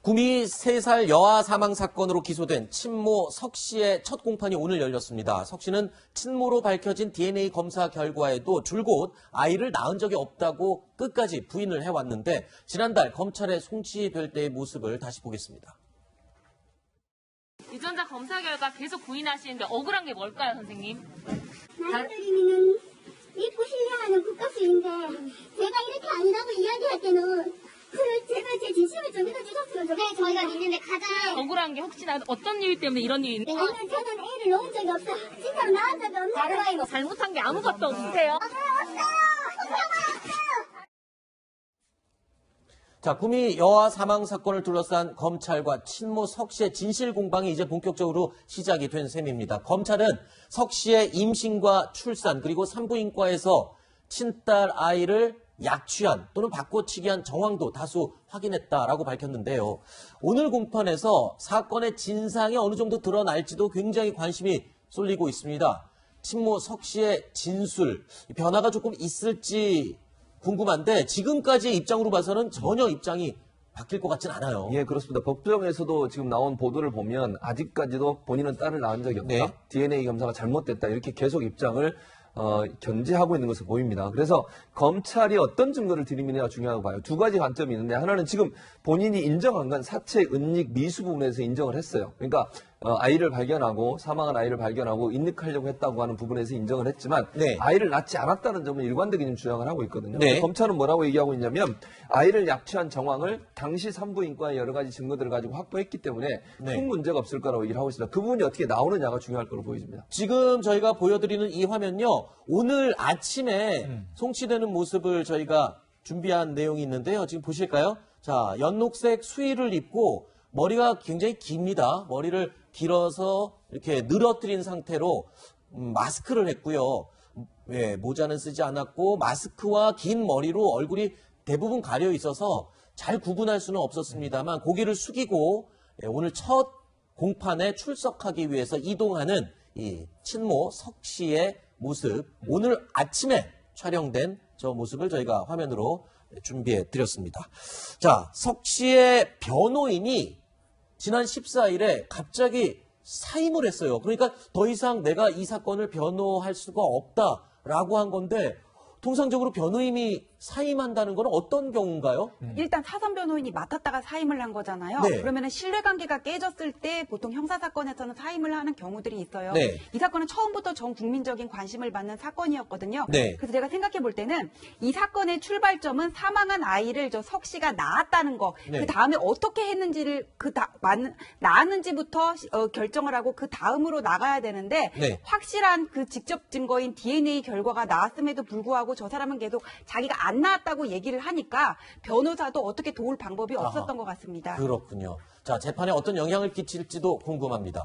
구미 3살 여아 사망 사건으로 기소된 친모 석 씨의 첫 공판이 오늘 열렸습니다. 석 씨는 친모로 밝혀진 DNA 검사 결과에도 줄곧 아이를 낳은 적이 없다고 끝까지 부인을 해왔는데 지난달 검찰에 송치될 때의 모습을 다시 보겠습니다. 유전자 검사 결과 계속 부인하시는데 억울한 게 뭘까요, 선생님? 나이들이면 믿고 신뢰하는 국가수인데 제가 이렇게 아니라고 이야기할 때는 제가 제 진심을 좀 믿어주셨으면 좋겠어요. 저희가 믿는데 가장 억울한 게 혹시나 어떤 일 때문에 이런 일이 있는 저는 애를 놓은 적이 없어요. 진짜로 낳은 적이 없는데 다른 아이가 잘못한 게 아무것도 없으세요? 없어요. 자, 구미 여아 사망 사건을 둘러싼 검찰과 친모 석 씨의 진실 공방이 이제 본격적으로 시작이 된 셈입니다. 검찰은 석 씨의 임신과 출산 그리고 산부인과에서 친딸 아이를 약취한 또는 바꿔치기한 정황도 다수 확인했다라고 밝혔는데요. 오늘 공판에서 사건의 진상이 어느 정도 드러날지도 굉장히 관심이 쏠리고 있습니다. 친모 석 씨의 진술, 변화가 조금 있을지 궁금한데 지금까지의 입장으로 봐서는 전혀 입장이 바뀔 것 같진 않아요. 예, 그렇습니다. 법정에서도 지금 나온 보도를 보면 아직까지도 본인은 딸을 낳은 적이 없다. 네. DNA 검사가 잘못됐다. 이렇게 계속 입장을 견제하고 있는 것으로 보입니다. 그래서 검찰이 어떤 증거를 들이미느냐가 중요하다고 봐요. 두 가지 관점이 있는데 하나는 지금 본인이 인정한 건 사체, 은닉, 미수 부분에서 인정을 했어요. 그러니까 아이를 발견하고 사망한 아이를 발견하고 인닉하려고 했다고 하는 부분에서 인정을 했지만 네. 아이를 낳지 않았다는 점은 일관되게 주장을 하고 있거든요. 네. 검찰은 뭐라고 얘기하고 있냐면 아이를 약취한 정황을 당시 산부인과의 여러 가지 증거들을 가지고 확보했기 때문에 네. 큰 문제가 없을 거라고 얘기를 하고 있습니다. 그 부분이 어떻게 나오느냐가 중요할 거로 보입니다. 지금 저희가 보여드리는 이 화면요. 오늘 아침에 송치되는 모습을 저희가 준비한 내용이 있는데요. 지금 보실까요? 자, 연녹색 수의를 입고 머리가 굉장히 깁니다. 머리를 길어서 이렇게 늘어뜨린 상태로 마스크를 했고요. 예, 모자는 쓰지 않았고 마스크와 긴 머리로 얼굴이 대부분 가려 있어서 잘 구분할 수는 없었습니다만 고개를 숙이고 오늘 첫 공판에 출석하기 위해서 이동하는 이 친모 석 씨의 모습, 오늘 아침에 촬영된 저 모습을 저희가 화면으로 준비해 드렸습니다. 자, 석 씨의 변호인이 지난 14일에 갑자기 사임을 했어요. 그러니까 더 이상 내가 이 사건을 변호할 수가 없다라고 한 건데 통상적으로 변호인이 사임한다는 건 어떤 경우인가요? 일단 사선 변호인이 맡았다가 사임을 한 거잖아요. 네. 그러면 신뢰관계가 깨졌을 때 보통 형사사건에서는 사임을 하는 경우들이 있어요. 네. 이 사건은 처음부터 전 국민적인 관심을 받는 사건이었거든요. 네. 그래서 제가 생각해 볼 때는 이 사건의 출발점은 사망한 아이를 석 씨가 낳았다는 거, 네. 그 다음에 어떻게 했는지를 낳았는지부터 결정을 하고 그 다음으로 나가야 되는데 네. 확실한 그 직접 증거인 DNA 결과가 나왔음에도 불구하고 저 사람은 계속 자기가 안 나왔다고 얘기를 하니까 변호사도 어떻게 도울 방법이 없었던 것 같습니다. 그렇군요. 자, 재판에 어떤 영향을 끼칠지도 궁금합니다.